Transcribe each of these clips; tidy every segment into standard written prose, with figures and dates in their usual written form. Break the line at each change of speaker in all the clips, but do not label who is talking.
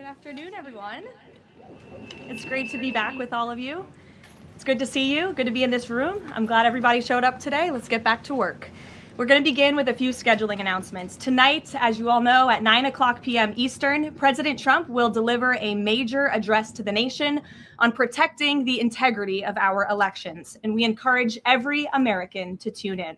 afternoon, everyone. It's great to be back with all of you. It's good to see you, good to be in this room. I'm glad everybody showed up today. Let's get back to work. We're going to begin with a few scheduling announcements. Tonight, as you all know, at 9 o'clock p.m. Eastern, President Trump will deliver a major address to the nation on protecting the integrity of our elections, and we encourage every American to tune in.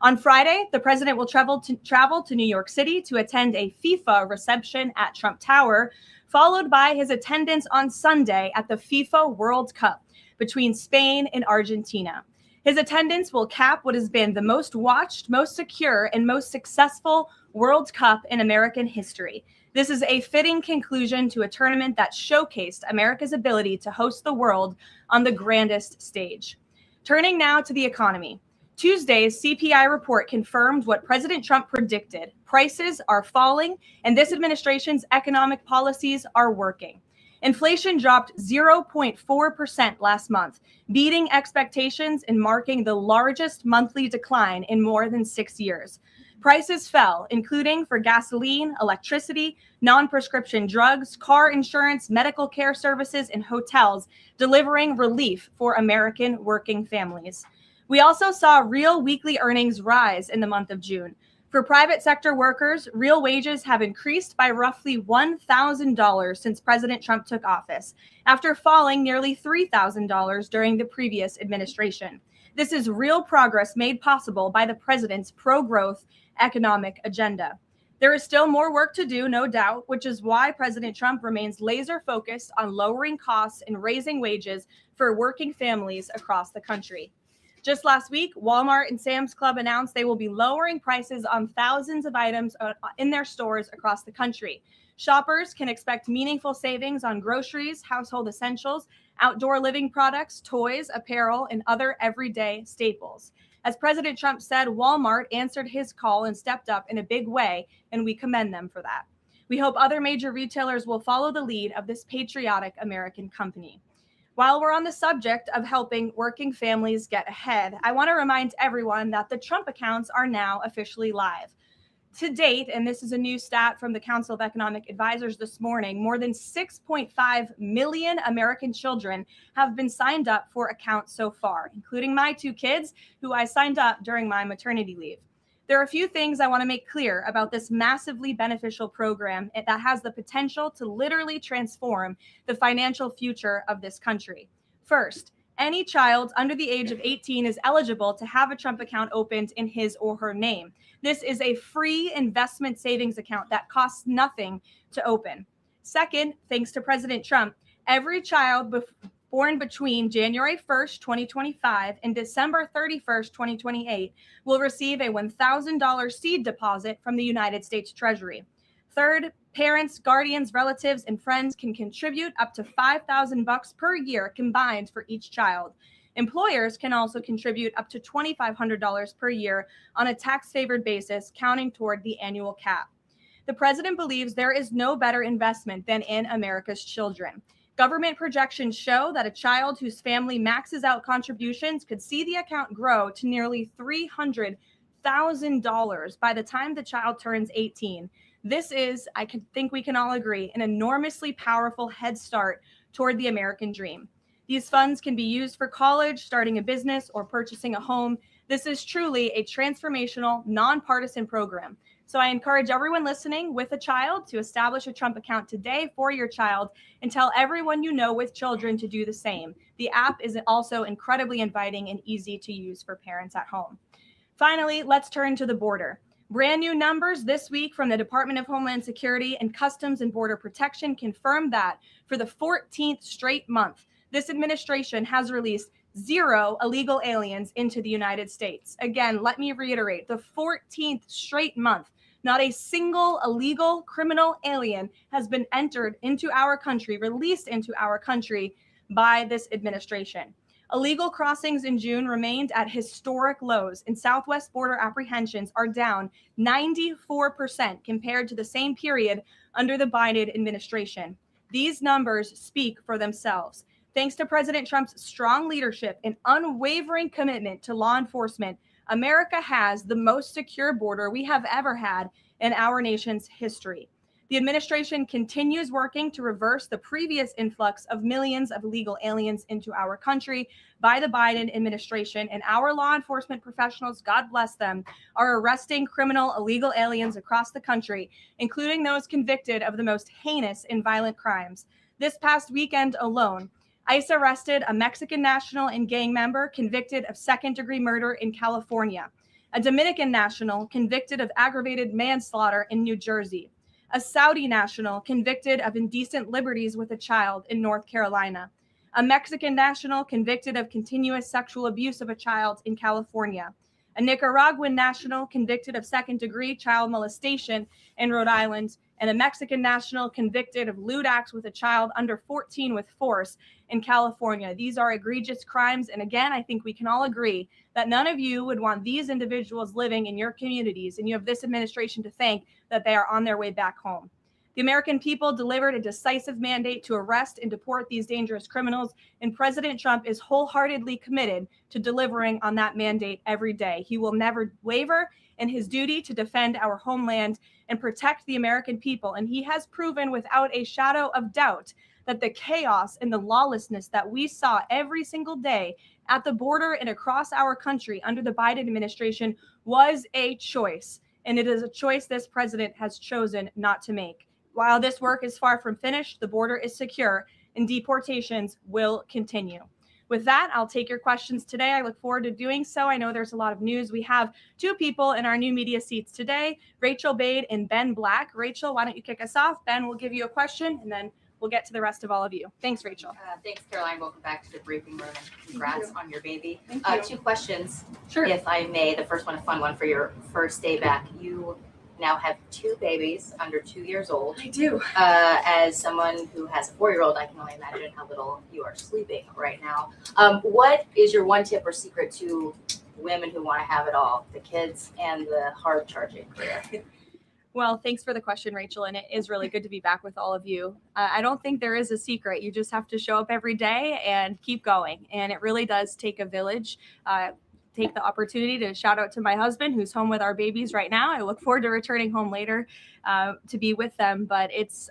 On Friday, the president will travel to New York City to attend a FIFA reception at Trump Tower, followed by his attendance on Sunday at the FIFA World Cup between Spain and Argentina. His attendance will cap what has been the most watched, most secure, and most successful World Cup in American history. This is a fitting conclusion to a tournament that showcased America's ability to host the world on the grandest stage. Turning now to the economy. Tuesday's CPI report confirmed what President Trump predicted. Prices are falling, and this administration's economic policies are working. Inflation dropped 0.4% last month, beating expectations and marking the largest monthly decline in more than 6 years. Prices fell, including for gasoline, electricity, non-prescription drugs, car insurance, medical care services, and hotels, delivering relief for American working families. We also saw real weekly earnings rise in the month of June. For private sector workers, real wages have increased by roughly $1,000 since President Trump took office, after falling nearly $3,000 during the previous administration. This is real progress made possible by the president's pro-growth economic agenda. There is still more work to do, no doubt, which is why President Trump remains laser focused on lowering costs and raising wages for working families across the country. Just last week, Walmart and Sam's Club announced they will be lowering prices on thousands of items in their stores across the country. Shoppers can expect meaningful savings on groceries, household essentials, outdoor living products, toys, apparel, and other everyday staples. As President Trump said, Walmart answered his call and stepped up in a big way, and we commend them for that. We hope other major retailers will follow the lead of this patriotic American company. While we're on the subject of helping working families get ahead, I want to remind everyone that the Trump accounts are now officially live. To date, and this is a new stat from the Council of Economic Advisors this morning, more than 6.5 million American children have been signed up for accounts so far, including my 2 kids who I signed up during my maternity leave. There are a few things I want to make clear about this massively beneficial program that has the potential to literally transform the financial future of this country. First, any child under the age of 18 is eligible to have a Trump account opened in his or her name. This is a free investment savings account that costs nothing to open. Second, thanks to President Trump, every child born between January 1st, 2025 and December 31st, 2028 will receive a $1,000 seed deposit from the United States Treasury. Third, parents, guardians, relatives, and friends can contribute up to $5,000 per year combined for each child. Employers can also contribute up to $2,500 per year on a tax-favored basis, counting toward the annual cap. The president believes there is no better investment than in America's children. Government projections show that a child whose family maxes out contributions could see the account grow to nearly $300,000 by the time the child turns 18. This is, think we can all agree, an enormously powerful head start toward the American dream. These funds can be used for college, starting a business, or purchasing a home. This is truly a transformational, nonpartisan program. So I encourage everyone listening with a child to establish a Trump account today for your child and tell everyone you know with children to do the same. The app is also incredibly inviting and easy to use for parents at home. Finally, let's turn to the border. Brand new numbers this week from the Department of Homeland Security and Customs and Border Protection confirm that for the 14th straight month, this administration has released 0 illegal aliens into the United States. Again, let me reiterate, the 14th straight month. Not a single illegal criminal alien has been entered into our country, released into our country by this administration. Illegal crossings in June remained at historic lows, and Southwest border apprehensions are down 94% compared to the same period under the Biden administration. These numbers speak for themselves. Thanks to President Trump's strong leadership and unwavering commitment to law enforcement, America has the most secure border we have ever had in our nation's history. The administration continues working to reverse the previous influx of millions of illegal aliens into our country by the Biden administration, and our law enforcement professionals, God bless them, are arresting criminal illegal aliens across the country, including those convicted of the most heinous and violent crimes. This past weekend alone, ICE arrested a Mexican national and gang member convicted of second-degree murder in California, a Dominican national convicted of aggravated manslaughter in New Jersey, a Saudi national convicted of indecent liberties with a child in North Carolina, a Mexican national convicted of continuous sexual abuse of a child in California, a Nicaraguan national convicted of second-degree child molestation in Rhode Island, and a Mexican national convicted of lewd acts with a child under 14 with force in California. These are egregious crimes. And again, I think we can all agree that none of you would want these individuals living in your communities, and you have this administration to thank that they are on their way back home. The American people delivered a decisive mandate to arrest and deport these dangerous criminals, and President Trump is wholeheartedly committed to delivering on that mandate every day. He will never waver in his duty to defend our homeland and protect the American people, and he has proven without a shadow of doubt that the chaos and the lawlessness that we saw every single day at the border and across our country under the Biden administration was a choice, and it is a choice this president has chosen not to make. While this work is far from finished, the border is secure and deportations will continue. With that, I'll take your questions today. I look forward to doing so. I know there's a lot of news. We have two people in our new media seats today, Rachel Bade and Ben Black. Rachel, why don't you kick us off? Ben will give you a question, and then we'll get to the rest of all of you. Thanks, Rachel.
Thanks, Caroline. Welcome back to the briefing room. Congrats on your baby.
Thank you.
Two questions,
Sure.
if I may. The first one, a fun one for your first day back. You now have two babies under 2 years old.
I do.
As someone who has a 4-year-old, I can only imagine how little you are sleeping right now. What is your one tip or secret to women who want to have it all, the kids and the hard charging career?
Well, thanks for the question, Rachel, and it is really good to be back with all of you. I don't think there is a secret. You just have to show up every day and keep going, and it really does take a village. Take the opportunity to shout out to my husband who's home with our babies right now. I look forward to returning home later to be with them, but it's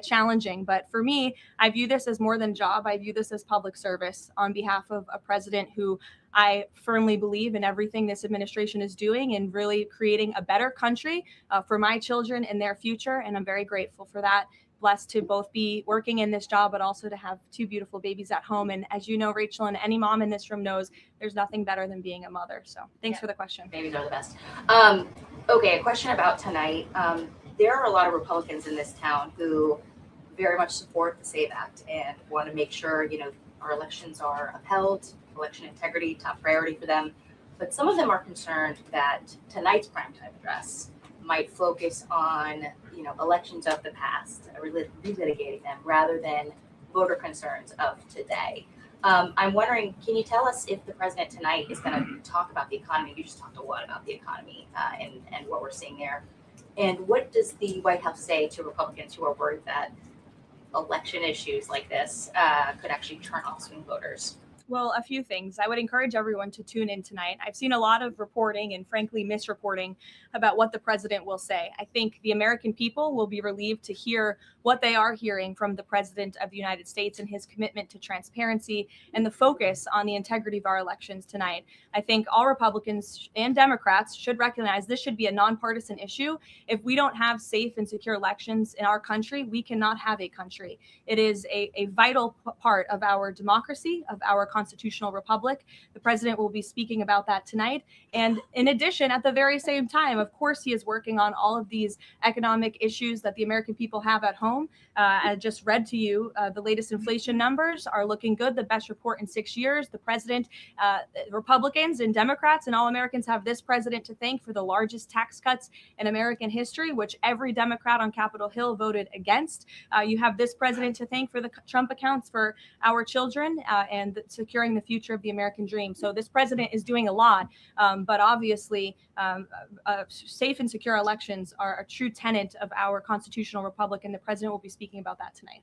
challenging. But for me, I view this as more than a job. I view this as public service on behalf of a president who I firmly believe in everything this administration is doing and really creating a better country for my children and their future. And I'm very grateful for that. Blessed to both be working in this job, but also to have two beautiful babies at home. And as you know, Rachel, and any mom in this room knows, there's nothing better than being a mother. So thanks for the question.
Babies are the best. Okay, a question about tonight. There are a lot of Republicans in this town who very much support the SAVE Act and want to make sure, our elections are upheld, election integrity, top priority for them. But some of them are concerned that tonight's primetime address might focus on, elections of the past, relitigating them rather than voter concerns of today. I'm wondering, can you tell us if the president tonight is going to talk about the economy? You just talked a lot about the economy and what we're seeing there. And what does the White House say to Republicans who are worried that election issues like this could actually turn off swing voters?
Well, a few things. I would encourage everyone to tune in tonight. I've seen a lot of reporting and frankly misreporting about what the president will say. I think the American people will be relieved to hear what they are hearing from the president of the United States and his commitment to transparency and the focus on the integrity of our elections tonight. I think all Republicans and Democrats should recognize this should be a nonpartisan issue. If we don't have safe and secure elections in our country, we cannot have a country. It is a vital part of our democracy, of our constitutional republic. The president will be speaking about that tonight. And in addition, at the very same time, of course, he is working on all of these economic issues that the American people have at home. I just read to you the latest inflation numbers are looking good, the best report in 6 years. The president, Republicans and Democrats and all Americans have this president to thank for the largest tax cuts in American history, which every Democrat on Capitol Hill voted against. You have this president to thank for the Trump accounts for our children and securing the future of the American dream. So this president is doing a lot, but obviously safe and secure elections are a true tenet of our constitutional republic, and the president will be speaking about that tonight.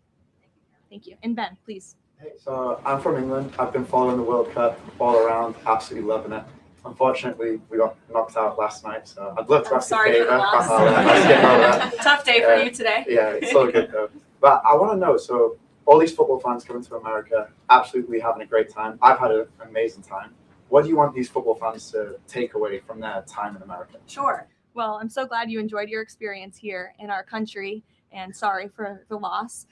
Thank you. And Ben, please.
Hey, so I'm from England. I've been following the World Cup all around, absolutely loving it. Unfortunately, we got knocked out last night, so I'd love to
I'm
ask
sorry
a
for
favor.
the loss.
I'll skip over that.
Tough day for you today.
Yeah, it's all good though. But I want to know, so all these football fans coming to America, absolutely having a great time. I've had an amazing time. What do you want these football fans to take away from their time in America?
Sure. Well, I'm so glad you enjoyed your experience here in our country, and sorry for the loss.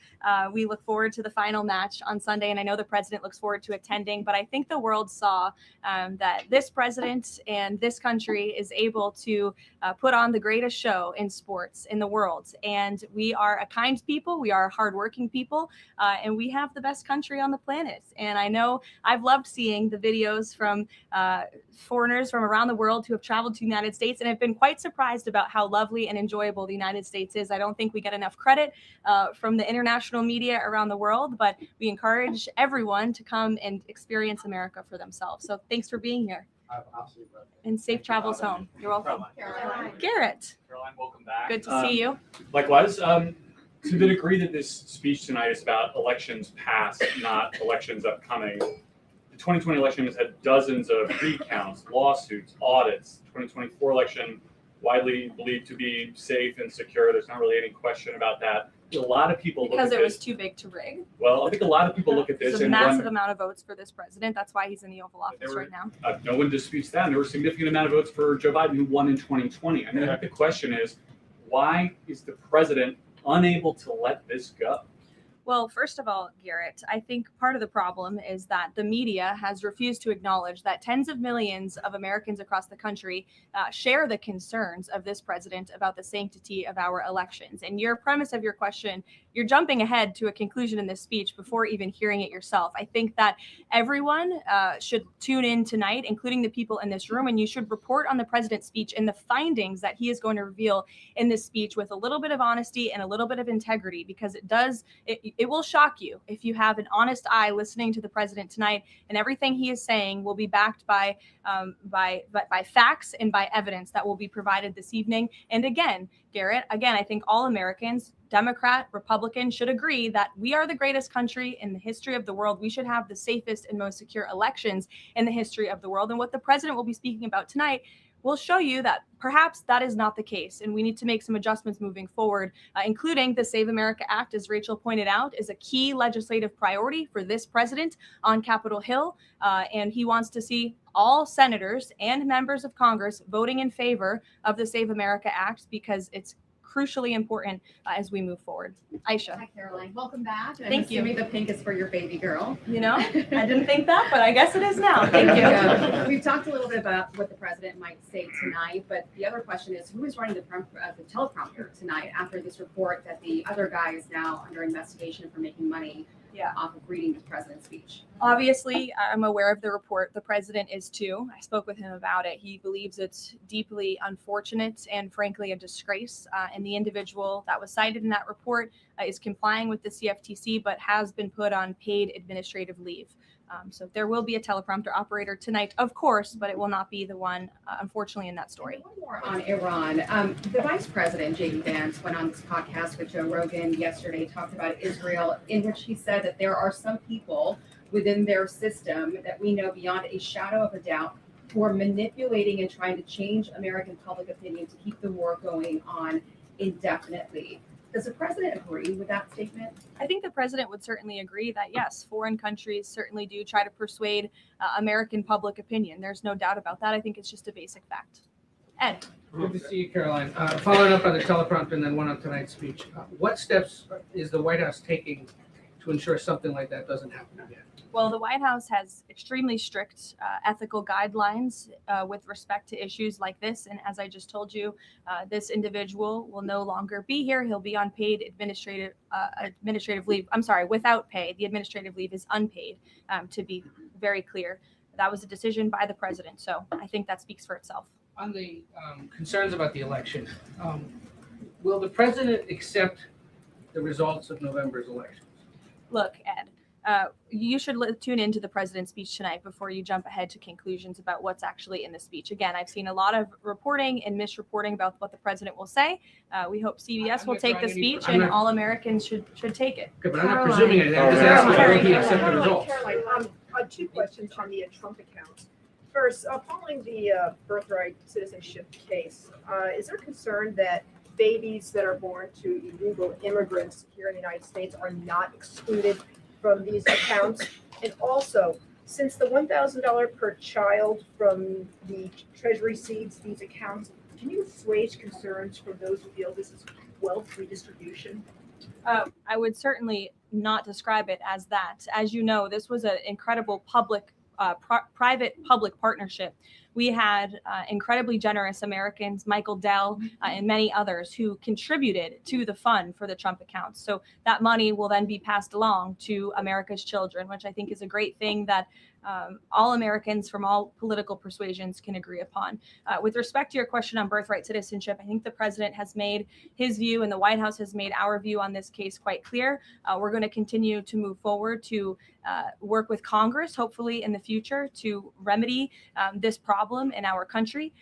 We look forward to the final match on Sunday, and I know the president looks forward to attending, but I think the world saw that this president and this country is able to put on the greatest show in sports in the world. And we are a kind people, we are hardworking people, and we have the best country on the planet. And I know I've loved seeing the videos from foreigners from around the world who have traveled to the United States and have been quite surprised about how lovely and enjoyable the United States is. I don't think we get enough credit from the international media around the world, but we encourage everyone to come and experience America for themselves. So thanks for being here.
I've absolutely loved it.
And safe travels home. You're welcome.
Caroline.
Garrett,
Caroline, welcome back.
good to see you.
Likewise, to the degree that this speech tonight is about elections past, not elections upcoming, the 2020 election has had dozens of recounts, lawsuits, audits. 2024 election, widely believed to be safe and secure. There's not really any question about that. A lot of people look
Because
at
it was
this.
too big to rig.
Well, I think a lot of people look at this
It's a
and
massive
wonder,
amount of votes for this president. That's why he's in the Oval Office
were-
right now.
no one disputes that. And there were a significant amount of votes for Joe Biden, who won in 2020. I mean, I think the question is, why is the president unable to let this go?
Well, first of all, Garrett, I think part of the problem is that the media has refused to acknowledge that tens of millions of Americans across the country share the concerns of this president about the sanctity of our elections. And your premise of your question, you're jumping ahead to a conclusion in this speech before even hearing it yourself. I think that everyone should tune in tonight, including the people in this room, and you should report on the president's speech and the findings that he is going to reveal in this speech with a little bit of honesty and a little bit of integrity, because it will shock you if you have an honest eye listening to the president tonight, and everything he is saying will be backed by facts and by evidence that will be provided this evening. And again, Garrett, I think all Americans, Democrat, Republican, should agree that we are the greatest country in the history of the world. We should have the safest and most secure elections in the history of the world. And what the president will be speaking about tonight will show you that perhaps that is not the case, and we need to make some adjustments moving forward, including the Save America Act, as Rachel pointed out, is a key legislative priority for this president on Capitol Hill, and he wants to see all senators and members of Congress voting in favor of the Save America Act because it's crucially important as we move forward. Aisha.
Hi, Caroline. Welcome back. I'm
Thank you.
assuming the pink is for your baby girl.
You know, I didn't think that, but I guess it is now. Thank you.
We've talked a little bit about what the president might say tonight, but the other question is, who is running the teleprompter tonight after this report that the other guy is now under investigation for making money off of reading the president's speech?
Obviously, I'm aware of the report. The president is too. I spoke with him about it. He believes it's deeply unfortunate and frankly a disgrace. And the individual that was cited in that report is complying with the CFTC, but has been put on paid administrative leave. So there will be a teleprompter operator tonight, of course, but it will not be the one, unfortunately, in that story.
One more on Iran. The vice president, J.D. Vance, went on this podcast with Joe Rogan yesterday, talked about Israel, in which he said that there are some people within their system that we know beyond a shadow of a doubt who are manipulating and trying to change American public opinion to keep the war going on indefinitely. Does the president agree with that statement?
I think the president would certainly agree that, yes, foreign countries certainly do try to persuade American public opinion. There's no doubt about that. I think it's just a basic fact. Ed.
Good to see you, Caroline. Following up on the teleprompter and then one on tonight's speech, what steps is the White House taking to ensure something like that doesn't happen again?
Well, the White House has extremely strict ethical guidelines with respect to issues like this. And as I just told you, this individual will no longer be here. He'll be on paid administrative leave. I'm sorry, without pay. The administrative leave is unpaid, to be very clear. That was a decision by the president. So I think that speaks for itself.
On the concerns about the election, will the president accept the results of November's elections?
Look, Ed, you should tune into the president's speech tonight before you jump ahead to conclusions about what's actually in the speech. Again, I've seen a lot of reporting and misreporting about what the president will say. We hope CBS will take the speech, and all Americans should take it.
Okay, but I'm not presuming anything. I'm just asking, will he accept the results?
Caroline, two questions on the Trump account. First, following the birthright citizenship case, is there concern that babies that are born to illegal immigrants here in the United States are not excluded from these accounts? And also, since the $1,000 per child from the Treasury seeds these accounts, can you assuage concerns from those who feel this is wealth redistribution?
I would certainly not describe it as that. As you know, this was an incredible private-public partnership. We had incredibly generous Americans, Michael Dell, and many others who contributed to the fund for the Trump accounts. So that money will then be passed along to America's children, which I think is a great thing that all Americans from all political persuasions can agree upon. With respect to your question on birthright citizenship, I think the president has made his view and the White House has made our view on this case quite clear. We're going to continue to move forward to work with Congress, hopefully in the future, to remedy this problem in our country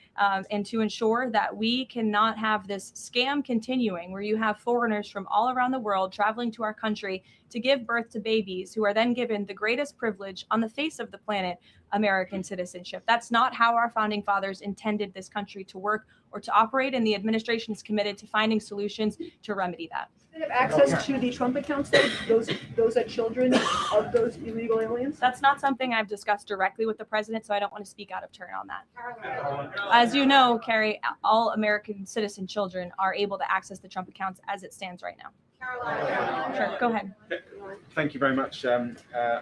and to ensure that we cannot have this scam continuing where you have foreigners from all around the world traveling to our country to give birth to babies who are then given the greatest privilege on the face of the planet, American citizenship. That's not how our founding fathers intended this country to work or to operate, and the administration is committed to finding solutions to remedy that.
Do they have access to the Trump accounts, though? Those are children of those illegal aliens?
That's not something I've discussed directly with the president, so I don't want to speak out of turn on that. As you know, Carrie, all American citizen children are able to access the Trump accounts as it stands right now. Sure, go ahead.
Thank you very much,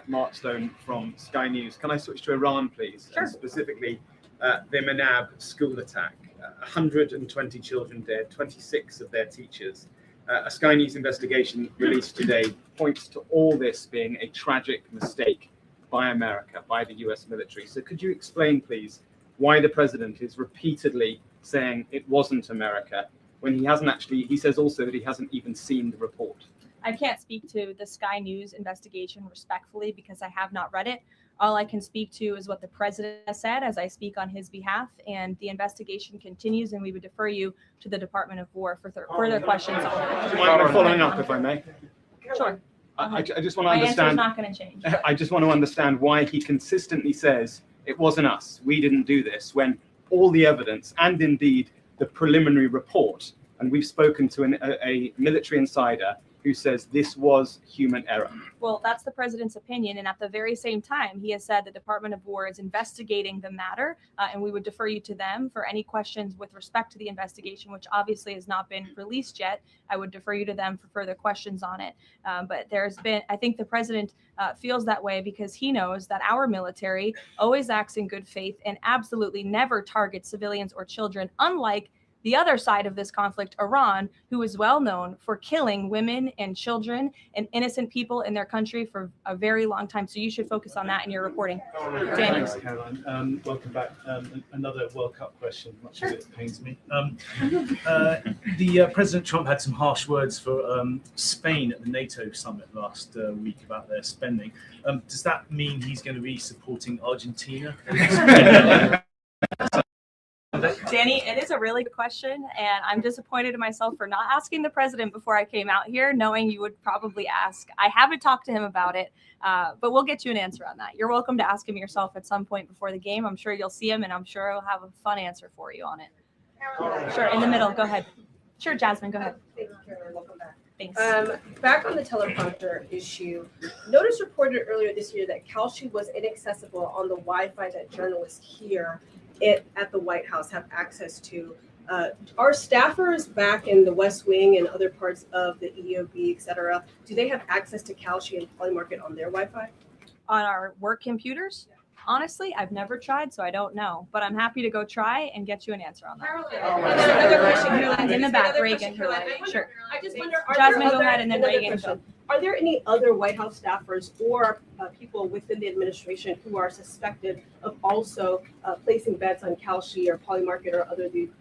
Mark Stone from Sky News. Can I switch to Iran, please?
Sure.
And specifically, the Manab school attack. 120 children dead, 26 of their teachers. A Sky News investigation released today points to all this being a tragic mistake by America, by the US military. So could you explain, please, why the president is repeatedly saying it wasn't America, when he hasn't actually, he says also that he hasn't even seen the report?
I can't speak to the Sky News investigation respectfully because I have not read it. All I can speak to is what the president has said as I speak on his behalf, and the investigation continues, and we would defer you to the Department of War for further questions on
Do you mind following up, if I may?
it. Sure.
I just want to
My answer is
understand.
not going to change.
I just want to understand why he consistently says it wasn't us, we didn't do this, when all the evidence and indeed the preliminary report, and we've spoken to a military insider who says this was human error.
Well, that's the president's opinion. And at the very same time, he has said the Department of War is investigating the matter, and we would defer you to them for any questions with respect to the investigation, which obviously has not been released yet. I would defer you to them for further questions on it. But there's been, I think the president feels that way because he knows that our military always acts in good faith and absolutely never targets civilians or children, unlike the other side of this conflict, Iran, who is well known for killing women and children and innocent people in their country for a very long time. So you should focus on that in your reporting. Danny.
Thanks, Caroline. Welcome back. Another World Cup question, much as it pains me. President Trump had some harsh words for Spain at the NATO summit last week about their spending. Does that mean he's going to be supporting Argentina?
Danny, it is a really good question, and I'm disappointed in myself for not asking the president before I came out here, knowing you would probably ask. I haven't talked to him about it, but we'll get you an answer on that. You're welcome to ask him yourself at some point before the game. I'm sure you'll see him, and I'm sure he'll have a fun answer for you on it. Sure, in the middle. Go ahead. Sure, Jasmine, go ahead.
Thank you, Caroline. Welcome back.
Thanks.
Back on the teleprompter issue, Notice reported earlier this year that Kalshi was inaccessible on the Wi-Fi that journalists here at the White House have access to. Are staffers back in the West Wing and other parts of the EOB, et cetera, do they have access to Kalshi and Polymarket on their Wi-Fi?
On our work computers? Honestly, I've never tried, so I don't know. But I'm happy to go try and get you an answer on that.
Another question, Caroline.
In the back,
Another
Reagan.
question, Caroline.
Sure.
I just wonder, are
Jasmine,
there
go
other,
ahead, and then
another
Reagan.
question. Are there any other White House staffers or people within the administration who are suspected of also placing bets on Kalshi or Polymarket or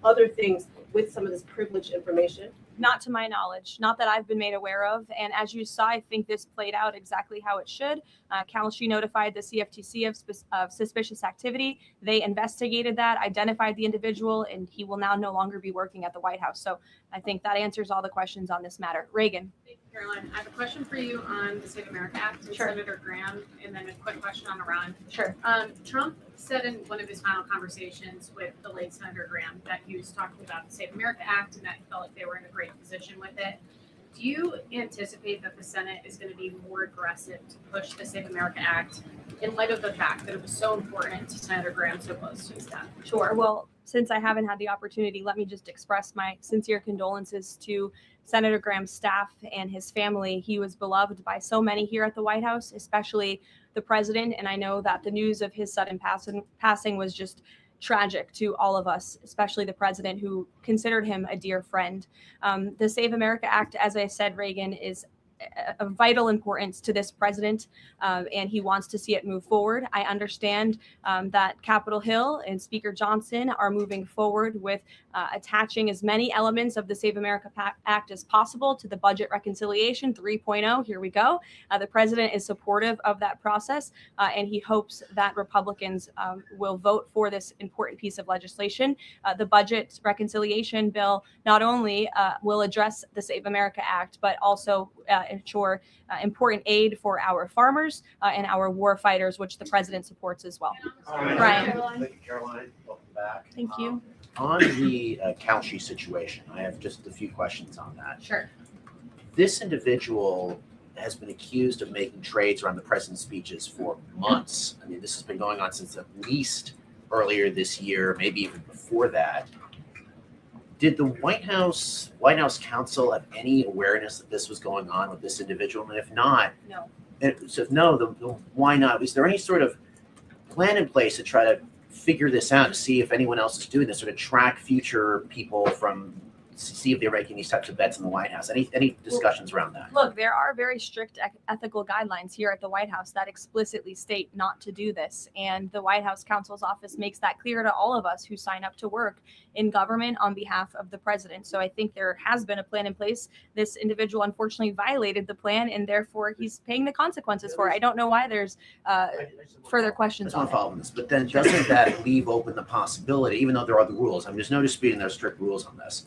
other things with some of this privileged information?
Not to my knowledge, not that I've been made aware of. And as you saw, I think this played out exactly how it should. Kalshi notified the CFTC of suspicious activity. They investigated that, identified the individual, and he will now no longer be working at the White House. So I think that answers all the questions on this matter. Reagan.
Thank you, Caroline. I have a question for you on the Save America Act and
Sure.
Senator Graham, and then a quick question on Iran.
Sure.
Trump said in one of his final conversations with the late Senator Graham that he was talking about the Save America Act and that he felt like they were in a great position with it. Do you anticipate that the Senate is going to be more aggressive to push the Save America Act in light of the fact that it was so important to Senator Graham so close to his death?
Sure. Well, since I haven't had the opportunity, let me just express my sincere condolences to Senator Graham's staff and his family. He was beloved by so many here at the White House, especially the president. And I know that the news of his sudden passing was just tragic to all of us, especially the president, who considered him a dear friend. The Save America Act, as I said, Reagan, is of vital importance to this president, and he wants to see it move forward. I understand that Capitol Hill and Speaker Johnson are moving forward with attaching as many elements of the Save America Act as possible to the budget reconciliation 3.0. Here we go. The president is supportive of that process, and he hopes that Republicans will vote for this important piece of legislation. The budget reconciliation bill not only will address the Save America Act, but also ensure important aid for our farmers and our war fighters, which the president supports as well. Brian.
Thank you, Caroline. Welcome back.
Thank you.
On the Kalshi situation, I have just a few questions on that.
Sure.
This individual has been accused of making trades around the president's speeches for months. I mean, this has been going on since at least earlier this year, maybe even before that. Did the White House counsel have any awareness that this was going on with this individual? And if not,
No.
So if no, then why not? Is there any sort of plan in place to try to figure this out, to see if anyone else is doing this, or to track future people from, see if they're making these types of bets in the White House? Any discussions around that?
Look, there are very strict ethical guidelines here at the White House that explicitly state not to do this. And the White House counsel's office makes that clear to all of us who sign up to work in government on behalf of the president. So I think there has been a plan in place. This individual unfortunately violated the plan, and therefore he's paying the consequences for it. I don't know why there's further
I
questions
just want
on
to
it.
follow on this, but then doesn't that leave open the possibility, even though there are the rules, I mean, there's no disputing there's strict rules on this,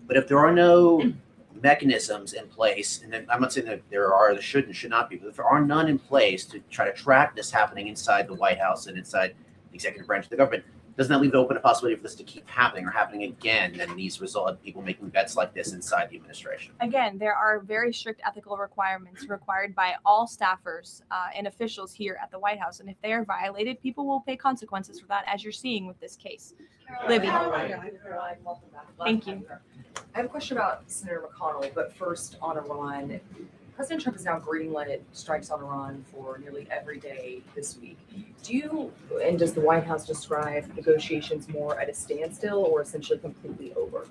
but if there are no mechanisms in place, and then I'm not saying that there should and should not be, but if there are none in place to try to track this happening inside the White House and inside the executive branch of the government, doesn't that leave open a possibility for this to keep happening or happening again, and these result in people making bets like this inside the administration?
Again, there are very strict ethical requirements required by all staffers and officials here at the White House. And if they are violated, people will pay consequences for that, as you're seeing with this case. Libby. Thank you.
I have a question about Senator McConnell, but first on Iran. President Trump has now greenlit strikes on Iran for nearly every day this week. Does the White House describe negotiations more at a standstill or essentially completely over?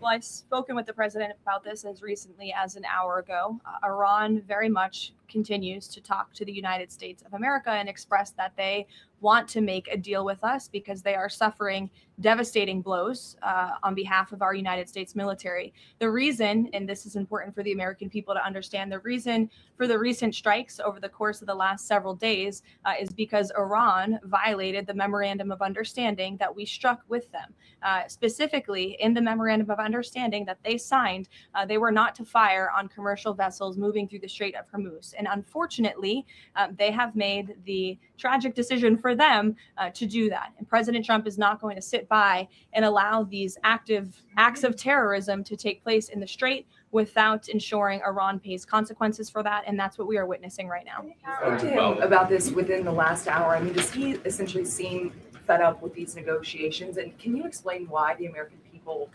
Well, I've spoken with the president about this as recently as an hour ago. Iran very much continues to talk to the United States of America and express that they want to make a deal with us because they are suffering devastating blows on behalf of our United States military. The reason, and this is important for the American people to understand, the reason for the recent strikes over the course of the last several days is because Iran violated the memorandum of understanding that we struck with them. Specifically, in the memorandum of understanding that they signed, they were not to fire on commercial vessels moving through the Strait of Hormuz. And unfortunately, they have made the tragic decision for them to do that. And President Trump is not going to sit by and allow these active acts of terrorism to take place in the Strait without ensuring Iran pays consequences for that. And that's what we are witnessing right now.
Talk to him about this within the last hour. I mean, does he essentially seem fed up with these negotiations? And can you explain why the American people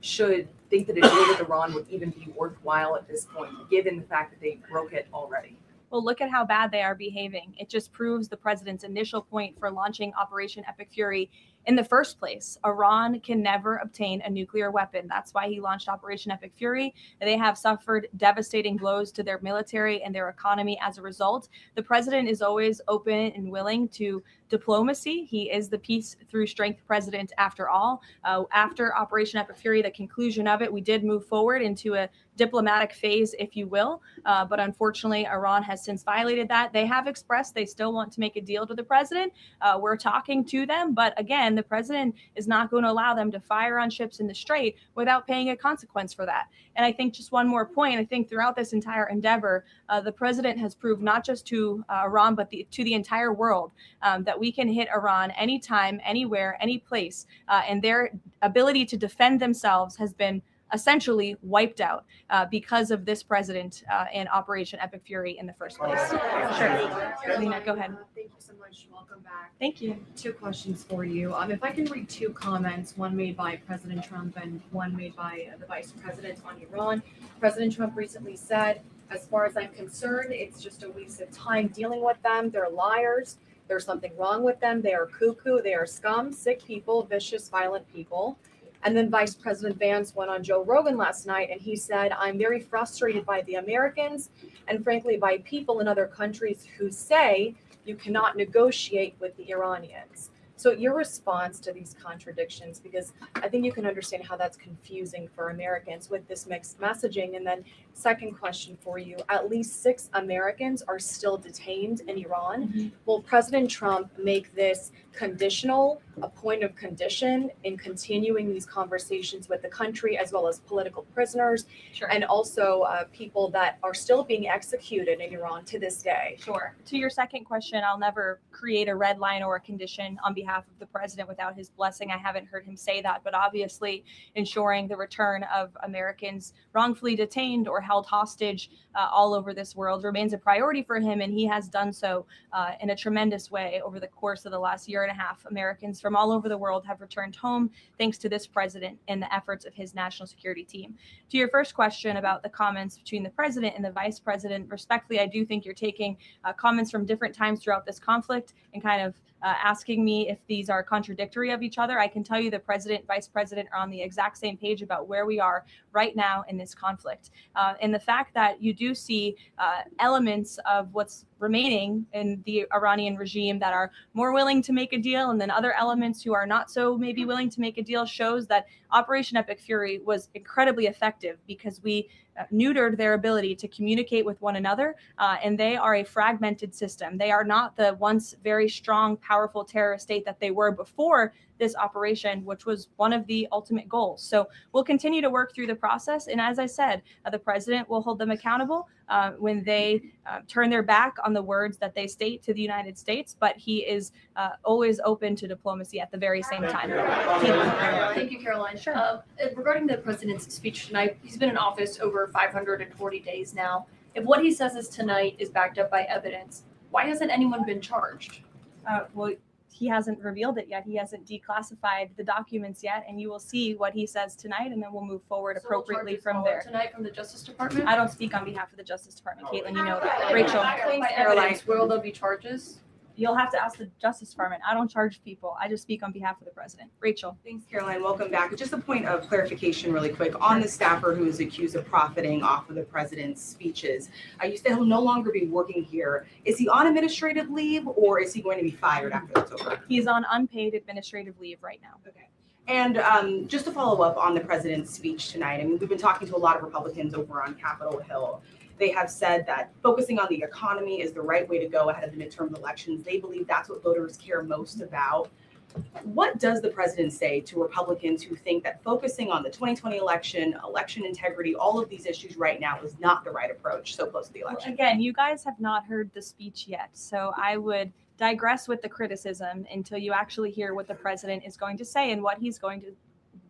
should think that a deal with Iran would even be worthwhile at this point, given the fact that they broke it already?
Well, look at how bad they are behaving. It just proves the president's initial point for launching Operation Epic Fury in the first place. Iran can never obtain a nuclear weapon. That's why he launched Operation Epic Fury. They have suffered devastating blows to their military and their economy as a result. The president is always open and willing to diplomacy. He is the peace through strength president after all. After Operation Epic Fury, the conclusion of it, we did move forward into a diplomatic phase, if you will. But unfortunately, Iran has since violated that. They have expressed they still want to make a deal to the president. We're talking to them. But again, the president is not going to allow them to fire on ships in the Strait without paying a consequence for that. And I think just one more point, I think throughout this entire endeavor, the president has proved not just to Iran, but to the entire world that we can hit Iran anytime, anywhere, any place. And their ability to defend themselves has been essentially wiped out because of this president and Operation Epic Fury in the first place. Sure. Lena, go ahead.
Thank you so much. Welcome back.
Thank you.
2 questions for you. If I can read 2 comments, one made by President Trump and one made by the Vice President on Iran. President Trump recently said, as far as I'm concerned, it's just a waste of time dealing with them. They're liars. There's something wrong with them. They are cuckoo. They are scum, sick people, vicious, violent people. And then Vice President Vance went on Joe Rogan last night and he said, I'm very frustrated by the Americans and frankly by people in other countries who say you cannot negotiate with the Iranians. So your response to these contradictions, because I think you can understand how that's confusing for Americans with this mixed messaging. And then second question for you, at least 6 Americans are still detained in Iran.
Mm-hmm.
Will President Trump make this conditional, a point of condition in continuing these conversations with the country, as well as political prisoners,
Sure.
and also people that are still being executed in Iran to this day?
Sure. To your second question, I'll never create a red line or a condition on behalf of the president without his blessing. I haven't heard him say that, but obviously ensuring the return of Americans wrongfully detained or held hostage all over this world remains a priority for him, and he has done so in a tremendous way over the course of the last year and a half. Americans from all over the world have returned home thanks to this president and the efforts of his national security team. To your first question about the comments between the president and the vice president, respectfully, I do think you're taking comments from different times throughout this conflict and kind of asking me if these are contradictory of each other. I can tell you the president, vice president are on the exact same page about where we are right now in this conflict. And the fact that you do see elements of what's remaining in the Iranian regime that are more willing to make a deal, and then other elements who are not so maybe willing to make a deal, shows that Operation Epic Fury was incredibly effective because we neutered their ability to communicate with one another, and they are a fragmented system. They are not the once very strong, powerful terrorist state that they were before this operation, which was one of the ultimate goals. So we'll continue to work through the process. And as I said, the president will hold them accountable when they turn their back on the words that they state to the United States. But he is always open to diplomacy at the very same time.
Thank you, Caroline.
Sure.
Regarding the president's speech tonight, he's been in office over 540 days now. If what he says is tonight is backed up by evidence, why hasn't anyone been charged?
Well, he hasn't revealed it yet. He hasn't declassified the documents yet, and you will see what he says tonight, and then we'll move forward
So will
appropriately
charges
from
follow
there.
Tonight from the Justice Department?
I don't speak on behalf of the Justice Department, Caitlin, you know that. Rachel,
By evidence, will there be charges?
you'll have to ask the Justice Department. I don't charge people. I just speak on behalf of the president. Rachel.
Thanks, Caroline. Welcome back. Just a point of clarification really quick on the staffer who is accused of profiting off of the president's speeches. You said he'll no longer be working here. Is he on administrative leave or is he going to be fired after it's over?
He's on unpaid administrative leave right now.
Okay. And just to follow up on the president's speech tonight, I mean, we've been talking to a lot of Republicans over on Capitol Hill. They have said that focusing on the economy is the right way to go ahead of the midterm elections. They believe that's what voters care most about. What does the president say to Republicans who think that focusing on the 2020 election, election integrity, all of these issues right now is not the right approach so close to the election?
Well, again, you guys have not heard the speech yet, so I would digress with the criticism until you actually hear what the president is going to say and what he's going to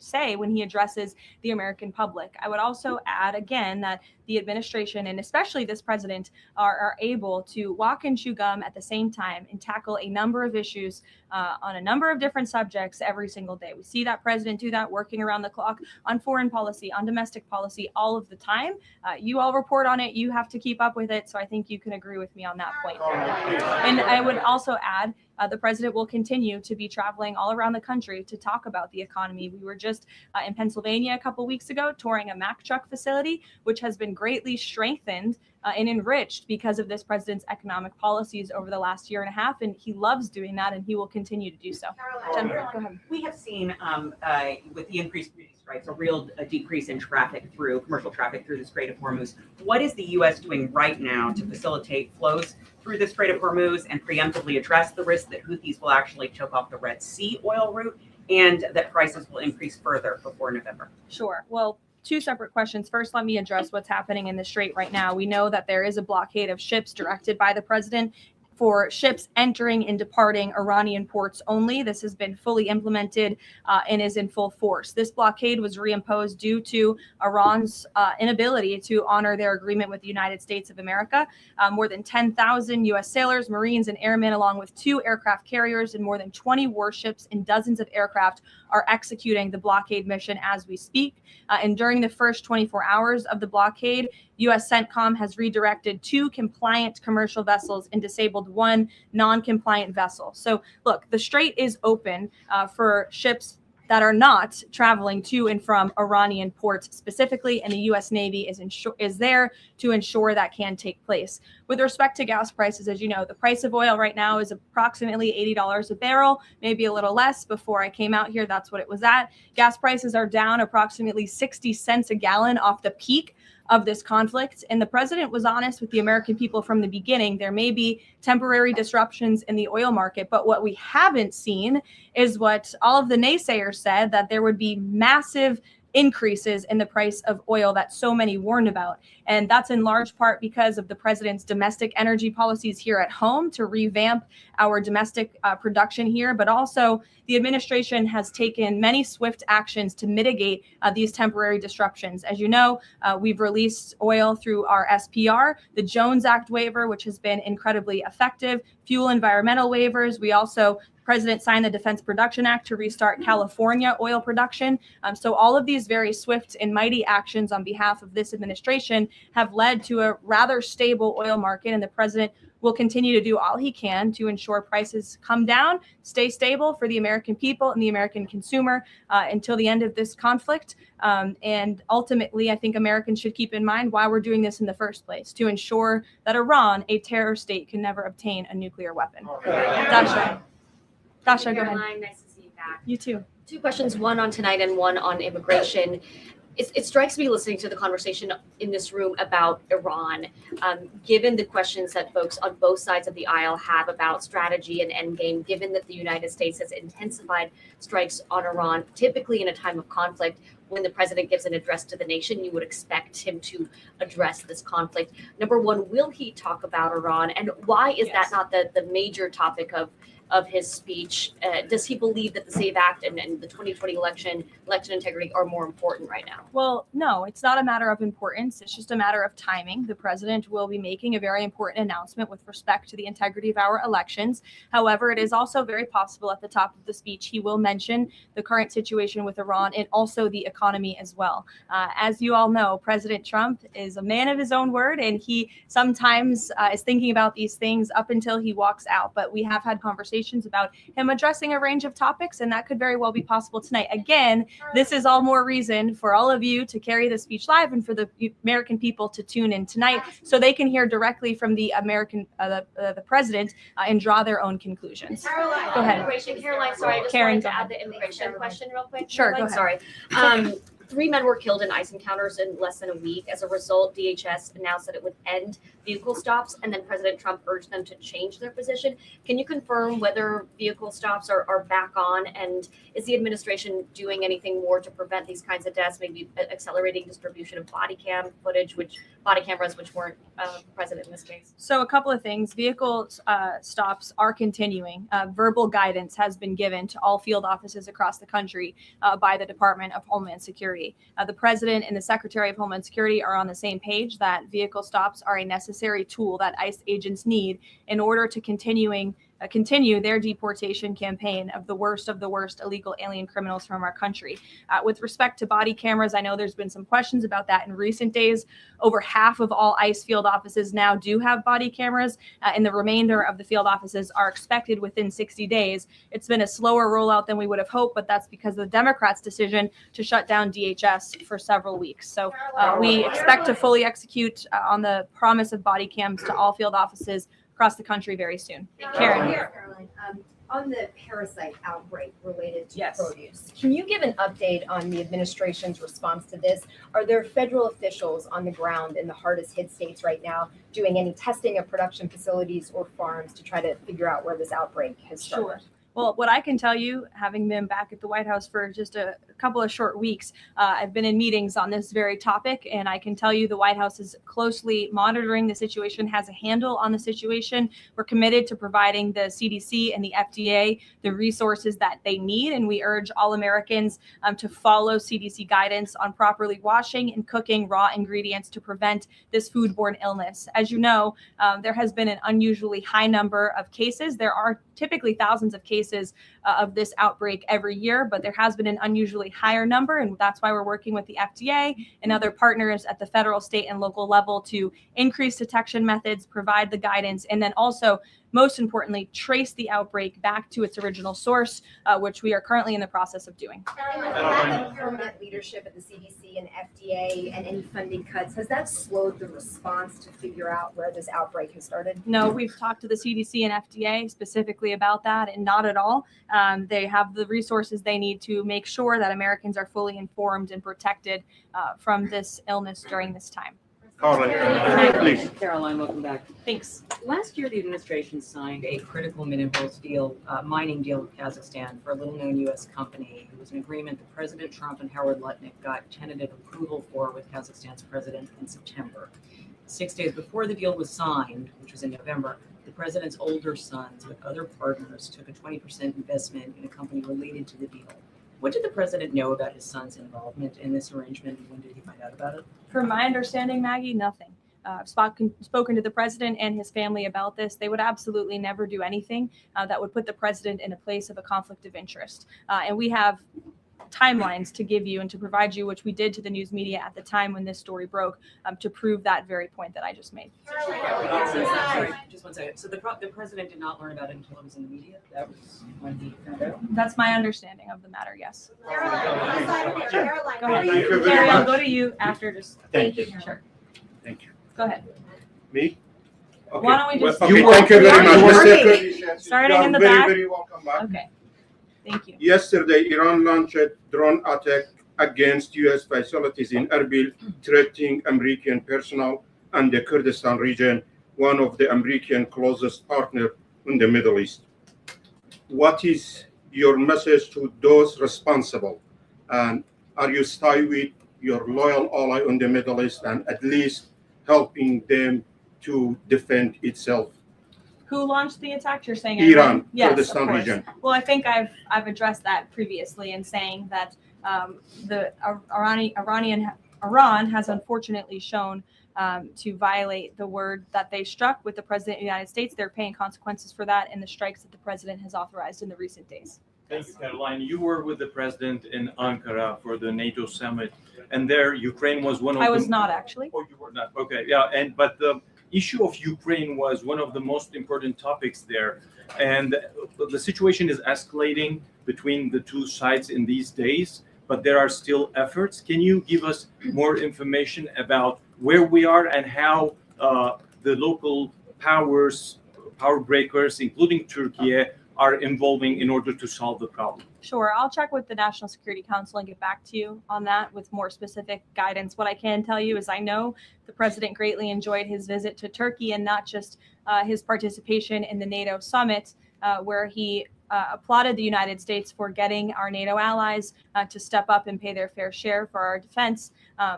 say when he addresses the American public. I would also add again that the administration and especially this president are able to walk and chew gum at the same time and tackle a number of issues on a number of different subjects every single day. We see that president do that working around the clock on foreign policy, on domestic policy, all of the time. You all report on it. You have to keep up with it. So I think you can agree with me on that point. And I would also add the president will continue to be traveling all around the country to talk about the economy. We were just in Pennsylvania a couple weeks ago touring a Mack truck facility, which has been greatly strengthened and enriched because of this president's economic policies over the last year and a half. And he loves doing that, and he will continue to do so. Jennifer, go ahead.
We have seen with the increased strikes a real decrease in commercial traffic through the Strait of Hormuz. What is the U.S. doing right now to facilitate flows through the Strait of Hormuz and preemptively address the risk that Houthis will actually choke off the Red Sea oil route and that prices will increase further before November?
Sure. Well, two separate questions. First, let me address what's happening in the Strait right now. We know that there is a blockade of ships directed by the president for ships entering and departing Iranian ports only. This has been fully implemented and is in full force. This blockade was reimposed due to Iran's inability to honor their agreement with the United States of America. More than 10,000 U.S. sailors, Marines, and airmen, along with 2 aircraft carriers and more than 20 warships and dozens of aircraft, are executing the blockade mission as we speak. And during the first 24 hours of the blockade, U.S. CENTCOM has redirected 2 compliant commercial vessels and disabled 1 non-compliant vessel. So look, the Strait is open for ships that are not traveling to and from Iranian ports specifically, and the U.S. Navy is there to ensure that can take place. With respect to gas prices, as you know, the price of oil right now is approximately $80 a barrel, maybe a little less. Before I came out here, that's what it was at. Gas prices are down approximately 60 cents a gallon off the peak of this conflict. And the president was honest with the American people from the beginning. There may be temporary disruptions in the oil market, but what we haven't seen is what all of the naysayers said, that there would be massive increases in the price of oil that so many warned about. And that's in large part because of the president's domestic energy policies here at home to revamp our domestic production here. But also the administration has taken many swift actions to mitigate these temporary disruptions. As you know, we've released oil through our SPR, the Jones Act waiver, which has been incredibly effective, fuel environmental waivers. We also President signed the Defense Production Act to restart California oil production. So all of these very swift and mighty actions on behalf of this administration have led to a rather stable oil market, and the president will continue to do all he can to ensure prices come down, stay stable for the American people and the American consumer until the end of this conflict. And ultimately, I think Americans should keep in mind why we're doing this in the first place, to ensure that Iran, a terror state, can never obtain a nuclear weapon. Dasha, go ahead.
Caroline, nice to see you back.
You too.
2 questions, one on tonight and one on immigration. It strikes me listening to the conversation in this room about Iran, given the questions that folks on both sides of the aisle have about strategy and endgame, given that the United States has intensified strikes on Iran, typically in a time of conflict, when the president gives an address to the nation, you would expect him to address this conflict. Number one, will he talk about Iran? And why is that not the major topic of his speech? Does he believe that the SAVE Act and the 2020 election integrity are more important right now?
Well, no, it's not a matter of importance. It's just a matter of timing. The president will be making a very important announcement with respect to the integrity of our elections. However, it is also very possible at the top of the speech, he will mention the current situation with Iran and also the economy as well. As you all know, President Trump is a man of his own word, and he sometimes is thinking about these things up until he walks out. But we have had conversations about him addressing a range of topics, and that could very well be possible tonight. Again, this is all more reason for all of you to carry the speech live and for the American people to tune in tonight so they can hear directly from the the president and draw their own conclusions.
Caroline,
go ahead.
Caroline, sorry, I just
Karen,
wanted to
go ahead.
add the immigration question real quick.
Sure,
Caroline,
go ahead.
sorry. 3 men were killed in ICE encounters in less than a week. As a result, DHS announced that it would end vehicle stops, and then President Trump urged them to change their position. Can you confirm whether vehicle stops are back on? And is the administration doing anything more to prevent these kinds of deaths, maybe accelerating distribution of body cameras, which weren't present in this case?
So a couple of things. Vehicle stops are continuing. Verbal guidance has been given to all field offices across the country by the Department of Homeland Security. The President and the Secretary of Homeland Security are on the same page that vehicle stops are a necessary tool that ICE agents need in order to continue continue their deportation campaign of the worst illegal alien criminals from our country. With respect to body cameras, I know there's been some questions about that in recent days. Over half of all ICE field offices now do have body cameras, and the remainder of the field offices are expected within 60 days. It's been a slower rollout than we would have hoped, but that's because of the Democrats' decision to shut down DHS for several weeks. So we expect to fully execute on the promise of body cams to all field offices across the country very soon. Karen.
Caroline, on the parasite outbreak related to
Yes.
produce, can you give an update on the administration's response to this? Are there federal officials on the ground in the hardest hit states right now doing any testing of production facilities or farms to try to figure out where this outbreak has started?
Sure. Well, what I can tell you, having been back at the White House for just a couple of short weeks, I've been in meetings on this very topic, and I can tell you the White House is closely monitoring the situation, has a handle on the situation. We're committed to providing the CDC and the FDA the resources that they need, and we urge all Americans to follow CDC guidance on properly washing and cooking raw ingredients to prevent this foodborne illness. As you know, there has been an unusually high number of cases. There are typically thousands of cases of this outbreak every year, but there has been an unusually higher number, and that's why we're working with the FDA and other partners at the federal, state, and local level to increase detection methods, provide the guidance, and then also, most importantly, trace the outbreak back to its original source, which we are currently in the process of doing.
And with the lack of permanent leadership at the CDC and FDA and any funding cuts, has that slowed the response to figure out where this outbreak has started?
No, we've talked to the CDC and FDA specifically about that, and not at all. They have the resources they need to make sure that Americans are fully informed and protected from this illness during this time.
Caroline, please. Caroline, welcome back.
Thanks.
Last year, the administration signed a critical minerals deal, mining deal with Kazakhstan for a little-known U.S. company. It was an agreement that President Trump and Howard Lutnick got tentative approval for with Kazakhstan's president in September. 6 days before the deal was signed, which was in November, the president's older sons with other partners took a 20% investment in a company related to the deal. What did the president know about his son's involvement in this arrangement, and when did he find out about it?
From my understanding, Maggie, nothing. I've spoken to the president and his family about this. They would absolutely never do anything that would put the president in a place of a conflict of interest. And we have timelines to give you and to provide you, which we did to the news media at the time when this story broke, to prove that very point that I just made.
Sorry, just 1 second. So the president did not learn about it until it was in the media? That was when he found out?
That's my understanding of the matter, yes.
Caroline,
Go ahead.
Thank you
Carrie, I'll go to you after just.
Thank you.
Sure.
Thank you.
Go ahead.
Me?
Why don't we just?
Okay, thank you very much.
Great. Starting in the back.
Very welcome back.
Okay. Thank you.
Yesterday, Iran launched a drone attack against U.S. facilities in Erbil, threatening American personnel and the Kurdistan region, one of the American closest partners in the Middle East. What is your message to those responsible? And are you still with your loyal ally in the Middle East and at least helping them to defend itself?
Who launched the attack? You're saying
Iran,
Yes,
Kurdistan
of course.
region.
Well, I think I've addressed that previously in saying that the Iran has unfortunately shown to violate the word that they struck with the president of the United States. They're paying consequences for that in the strikes that the president has authorized in the recent days.
Thank you, Caroline. You were with the president in Ankara for the NATO summit, and there Ukraine was one of
I was not actually.
Oh, you were not. Okay, yeah, but the issue of Ukraine was one of the most important topics there, and the situation is escalating between the two sides in these days. But there are still efforts. Can you give us more information about where we are and how the local power breakers, including Turkey, are involving in order to solve the problem?
Sure. I'll check with the National Security Council and get back to you on that with more specific guidance. What I can tell you is I know the president greatly enjoyed his visit to Turkey and not just his participation in the NATO summit, where he applauded the United States for getting our NATO allies to step up and pay their fair share for our defense.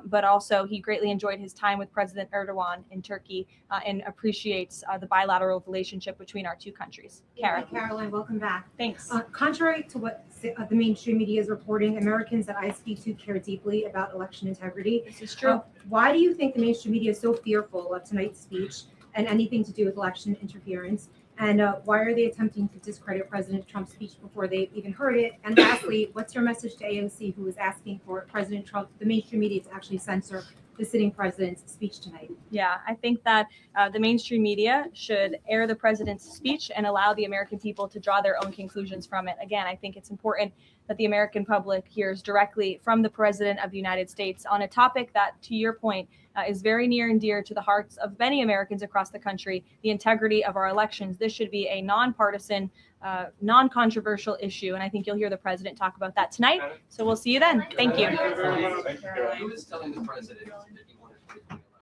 But also he greatly enjoyed his time with President Erdogan in Turkey and appreciates the bilateral relationship between our two countries. Kara.
Caroline, welcome back.
Thanks.
Contrary to what the mainstream media is reporting, Americans that I speak to care deeply about election integrity.
This is true.
Why do you think the mainstream media is so fearful of tonight's speech and anything to do with election interference? And why are they attempting to discredit President Trump's speech before they've even heard it? And lastly, what's your message to AOC, who is asking for President Trump, the mainstream media, to actually censor the sitting president's speech tonight?
Yeah, I think that the mainstream media should air the president's speech and allow the American people to draw their own conclusions from it. Again, I think it's important that the American public hears directly from the President of the United States on a topic that, to your point, is very near and dear to the hearts of many Americans across the country, the integrity of our elections. This should be a nonpartisan, non-controversial issue, and I think you'll hear the president talk about that tonight. So we'll see you then. Thank you.
Who is telling the president that he wanted to